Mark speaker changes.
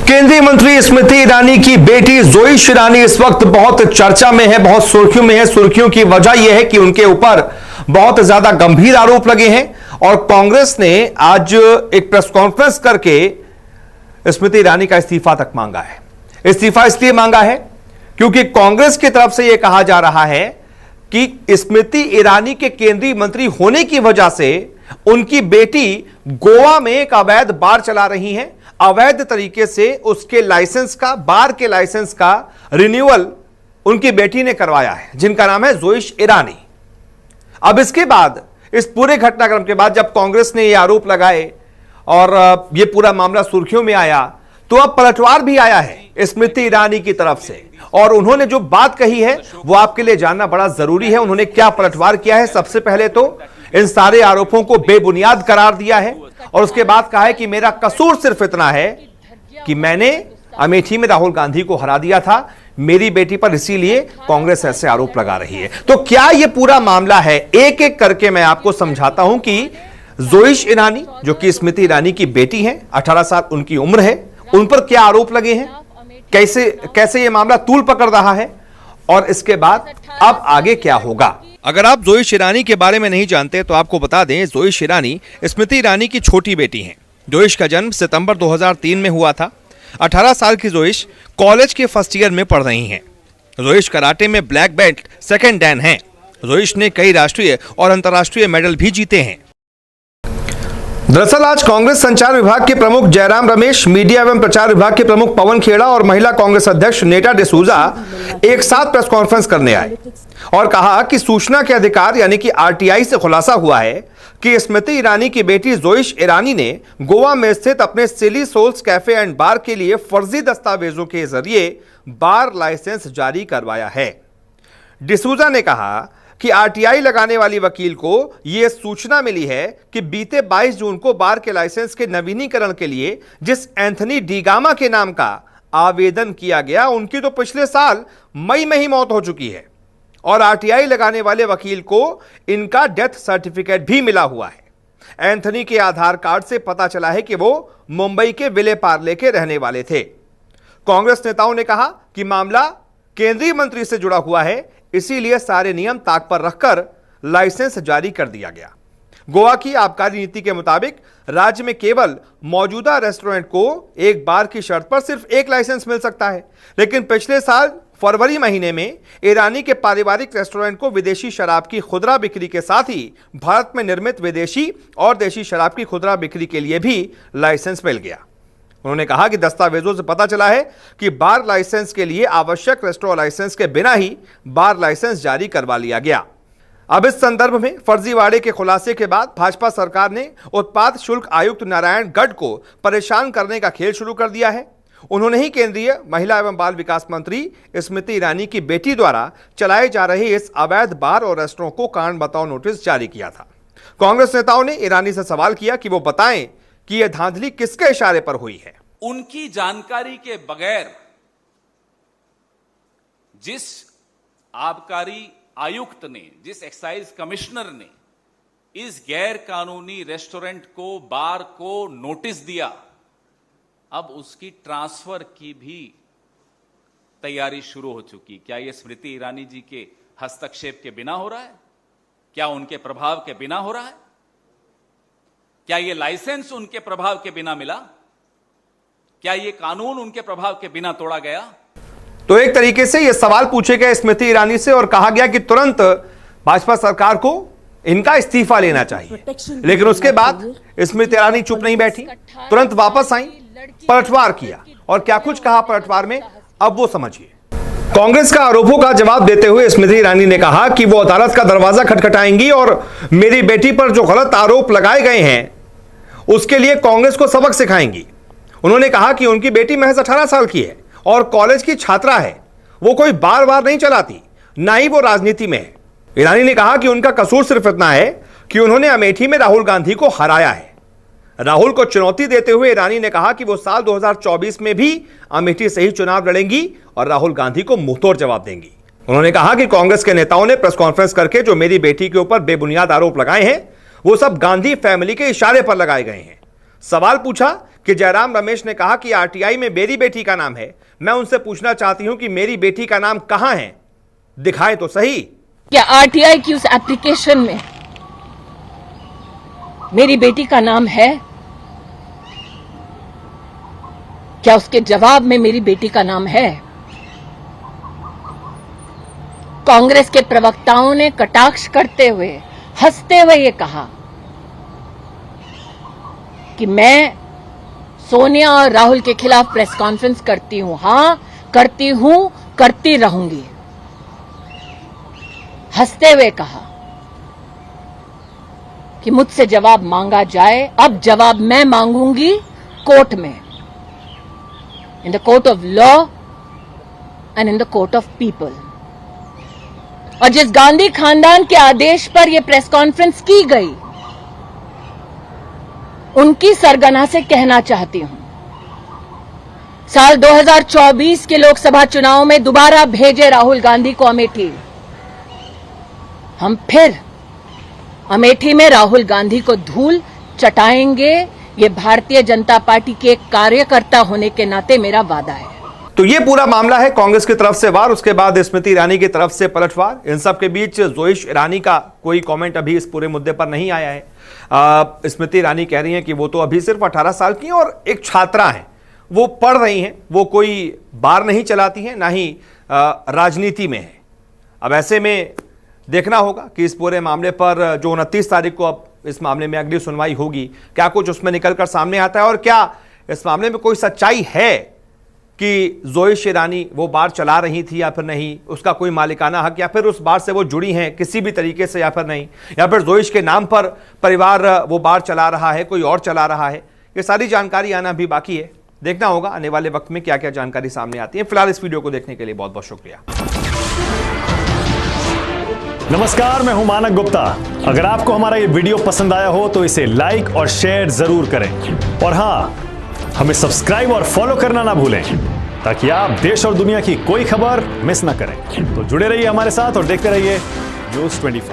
Speaker 1: केंद्रीय मंत्री स्मृति ईरानी की बेटी जोइश ईरानी इस वक्त बहुत चर्चा में है, बहुत सुर्खियों में है। सुर्खियों की वजह यह है कि उनके ऊपर बहुत ज्यादा गंभीर आरोप लगे हैं और कांग्रेस ने आज एक प्रेस कॉन्फ्रेंस करके स्मृति ईरानी का इस्तीफा तक मांगा है। इस्तीफा इसलिए मांगा है क्योंकि कांग्रेस की तरफ से यह कहा जा रहा है कि स्मृति ईरानी के केंद्रीय मंत्री होने की वजह से उनकी बेटी गोवा में एक अवैध बार चला रही है। अवैध तरीके से उसके लाइसेंस का, बार के लाइसेंस का रिन्यूअल उनकी बेटी ने करवाया है, जिनका नाम है जोइश ईरानी। अब इसके बाद, इस पूरे घटनाक्रम के बाद जब कांग्रेस ने यह आरोप लगाए और यह पूरा मामला सुर्खियों में आया, तो अब पलटवार भी आया है स्मृति ईरानी की तरफ से। और उन्होंने जो बात कही है वो आपके लिए जानना बड़ा जरूरी है। उन्होंने क्या पलटवार किया है? सबसे पहले तो इन सारे आरोपों को बेबुनियाद करार दिया है और उसके बाद कहा है कि मेरा कसूर सिर्फ इतना है कि मैंने अमेठी में राहुल गांधी को हरा दिया था, मेरी बेटी पर इसीलिए कांग्रेस ऐसे आरोप लगा रही है। तो क्या यह पूरा मामला है? एक एक करके मैं आपको समझाता हूं कि जोइश ईरानी, जो कि स्मृति ईरानी की बेटी हैं, 18 साल उनकी उम्र है, उन पर क्या आरोप लगे हैं, कैसे यह मामला तूल पकड़ रहा है और इसके बाद अब आगे क्या होगा। अगर आप जोइश ईरानी के बारे में नहीं जानते तो आपको बता दें, जोइश ईरानी स्मृति ईरानी की छोटी बेटी हैं। जोइश का जन्म सितंबर 2003 में हुआ था। 18 साल की जोइश कॉलेज के फर्स्ट ईयर में पढ़ रही हैं। जोइश कराटे में ब्लैक बेल्ट सेकंड डैन हैं। जोइश ने कई राष्ट्रीय और अंतर्राष्ट्रीय मेडल भी जीते हैं। दरअसल आज कांग्रेस संचार विभाग के प्रमुख जयराम रमेश, मीडिया एवं प्रचार विभाग के प्रमुख पवन खेड़ा और महिला कांग्रेस अध्यक्ष नेटा डिसूजा एक साथ प्रेस कॉन्फ्रेंस करने आए और कहा कि सूचना के अधिकार यानी कि आरटीआई से खुलासा हुआ है कि स्मृति ईरानी की बेटी जोइश ईरानी ने गोवा में स्थित अपने सिली सोल्स कैफे एंड बार के लिए फर्जी दस्तावेजों के जरिए बार लाइसेंस जारी करवाया है। डिसूजा ने कहा कि आरटीआई लगाने वाली वकील को यह सूचना मिली है कि बीते 22 जून को बार के लाइसेंस के नवीनीकरण के लिए जिस एंथनी डीगामा के नाम का आवेदन किया गया, उनकी तो पिछले साल मई में ही मौत हो चुकी है और आरटीआई लगाने वाले वकील को इनका डेथ सर्टिफिकेट भी मिला हुआ है। एंथनी के आधार कार्ड से पता चला है कि वो मुंबई के विले पार्ले के रहने वाले थे। कांग्रेस नेताओं ने कहा कि मामला केंद्रीय मंत्री से जुड़ा हुआ है, इसीलिए सारे नियम ताक पर रखकर लाइसेंस जारी कर दिया गया। गोवा की आबकारी नीति के मुताबिक राज्य में केवल मौजूदा रेस्टोरेंट को एक बार की शर्त पर सिर्फ एक लाइसेंस मिल सकता है, लेकिन पिछले साल फरवरी महीने में ईरानी के पारिवारिक रेस्टोरेंट को विदेशी शराब की खुदरा बिक्री के साथ ही भारत में निर्मित विदेशी और देशी शराब की खुदरा बिक्री के लिए भी लाइसेंस मिल गया। उन्होंने कहा कि दस्तावेजों से पता चला है कि बार लाइसेंस के लिए आवश्यक रेस्टोरेंट लाइसेंस के बिना ही बार लाइसेंस जारी करवा लिया गया। अब इस संदर्भ में फर्जीवाड़े के खुलासे के बाद भाजपा सरकार ने उत्पाद शुल्क आयुक्त नारायण गढ़ को परेशान करने का खेल शुरू कर दिया है। उन्होंने ही केंद्रीय महिला एवं बाल विकास मंत्री स्मृति ईरानी की बेटी द्वारा चलाए जा रहे इस अवैध बार और रेस्टोरेंट को कारण बताओ नोटिस जारी किया था। कांग्रेस नेताओं ने ईरानी से सवाल किया कि वो बताएं कि यह धांधली किसके इशारे पर हुई है।
Speaker 2: उनकी जानकारी के बगैर जिस आबकारी आयुक्त ने, जिस एक्साइज कमिश्नर ने इस गैर कानूनी रेस्टोरेंट को, बार को नोटिस दिया, अब उसकी ट्रांसफर की भी तैयारी शुरू हो चुकी। क्या यह स्मृति ईरानी जी के हस्तक्षेप के बिना हो रहा है? क्या उनके प्रभाव के बिना हो रहा है? क्या यह लाइसेंस उनके प्रभाव के बिना मिला? क्या यह कानून उनके प्रभाव के बिना तोड़ा गया?
Speaker 1: तो एक तरीके से यह सवाल पूछे गए स्मृति ईरानी से और कहा गया कि तुरंत भाजपा सरकार को इनका इस्तीफा लेना चाहिए, लेकिन उसके बाद स्मृति ईरानी चुप नहीं बैठी, तुरंत वापस आई, पलटवार किया और क्या कुछ कहा पलटवार में, अब वो समझिए। कांग्रेस का आरोपों का जवाब देते हुए स्मृति ईरानी ने कहा कि वो अदालत का दरवाजा खटखटाएंगी और मेरी बेटी पर जो गलत आरोप लगाए गए हैं उसके लिए कांग्रेस को सबक सिखाएंगी। उन्होंने कहा कि उनकी बेटी महज 18 साल की है और कॉलेज की छात्रा है, वो कोई बार बार नहीं चलाती, ना ही वो राजनीति में है। ईरानी ने कहा कि उनका कसूर सिर्फ इतना है कि उन्होंने अमेठी में राहुल गांधी को हराया है। राहुल को चुनौती देते हुए ईरानी ने कहा कि वो साल 2024 में भी अमेठी से ही चुनाव लड़ेंगी और राहुल गांधी को मुंहतोड़ जवाब देंगी। उन्होंने कहा कि कांग्रेस के नेताओं ने प्रेस कॉन्फ्रेंस करके जो मेरी बेटी के ऊपर बेबुनियाद आरोप लगाए हैं वो सब गांधी फैमिली के इशारे पर लगाए गए हैं। सवाल पूछा कि जयराम रमेश ने कहा कि आरटीआई में मेरी बेटी का नाम है। मैं उनसे पूछना चाहती हूं कि मेरी बेटी का नाम कहां है, दिखाएं तो सही।
Speaker 3: क्या आरटीआई की उस एप्लीकेशन में मेरी बेटी का नाम है? क्या उसके जवाब में मेरी बेटी का नाम है? कांग्रेस के प्रवक्ताओं ने कटाक्ष करते हुए, हंसते हुए ये कहा कि मैं सोनिया और राहुल के खिलाफ प्रेस कॉन्फ्रेंस करती हूं। हां, करती हूं, करती रहूंगी। हंसते हुए कहा कि मुझसे जवाब मांगा जाए। अब जवाब मैं मांगूंगी कोर्ट में, in the court of law and in the court of people. और जिस गांधी खानदान के आदेश पर यह प्रेस कॉन्फ्रेंस की गई, उनकी सरगना से कहना चाहती हूं, साल 2024 के लोकसभा चुनाव में दोबारा भेजे राहुल गांधी को अमेठी। हम फिर अमेठी में राहुल गांधी को धूल चटाएंगे। ये भारतीय जनता पार्टी के एक कार्यकर्ता होने के नाते मेरा वादा है।
Speaker 1: तो ये पूरा मामला है कांग्रेस की तरफ से वार, उसके बाद स्मृति ईरानी की तरफ से पलटवार। इन सब के बीच जोइश ईरानी का कोई कमेंट अभी इस पूरे मुद्दे पर नहीं आया है। स्मृति ईरानी कह रही हैं कि वो तो अभी सिर्फ 18 साल की हैं और एक छात्रा हैं, वो पढ़ रही हैं, वो कोई बार नहीं चलाती हैं, ना ही राजनीति में है। अब ऐसे में देखना होगा कि इस पूरे मामले पर जो 29 तारीख को अब इस मामले में अगली सुनवाई होगी, क्या कुछ उसमें निकलकर सामने आता है और क्या इस मामले में कोई सच्चाई है कि जोइश ईरानी वो बार चला रही थी या फिर नहीं, उसका कोई मालिकाना हक, या फिर उस बार से वो जुड़ी हैं किसी भी तरीके से या फिर नहीं, या फिर जोइश के नाम पर परिवार वो बार चला रहा है, कोई और चला रहा है। ये सारी जानकारी आना भी बाकी है। देखना होगा आने वाले वक्त में क्या क्या जानकारी सामने आती है। फिलहाल इस वीडियो को देखने के लिए बहुत बहुत शुक्रिया।
Speaker 4: नमस्कार, मैं हूं मानक गुप्ता। अगर आपको हमारा ये वीडियो पसंद आया हो तो इसे लाइक और शेयर जरूर करें, और हां, हमें सब्सक्राइब और फॉलो करना ना भूलें ताकि आप देश और दुनिया की कोई खबर मिस ना करें। तो जुड़े रहिए हमारे साथ और देखते रहिए न्यूज़ 24।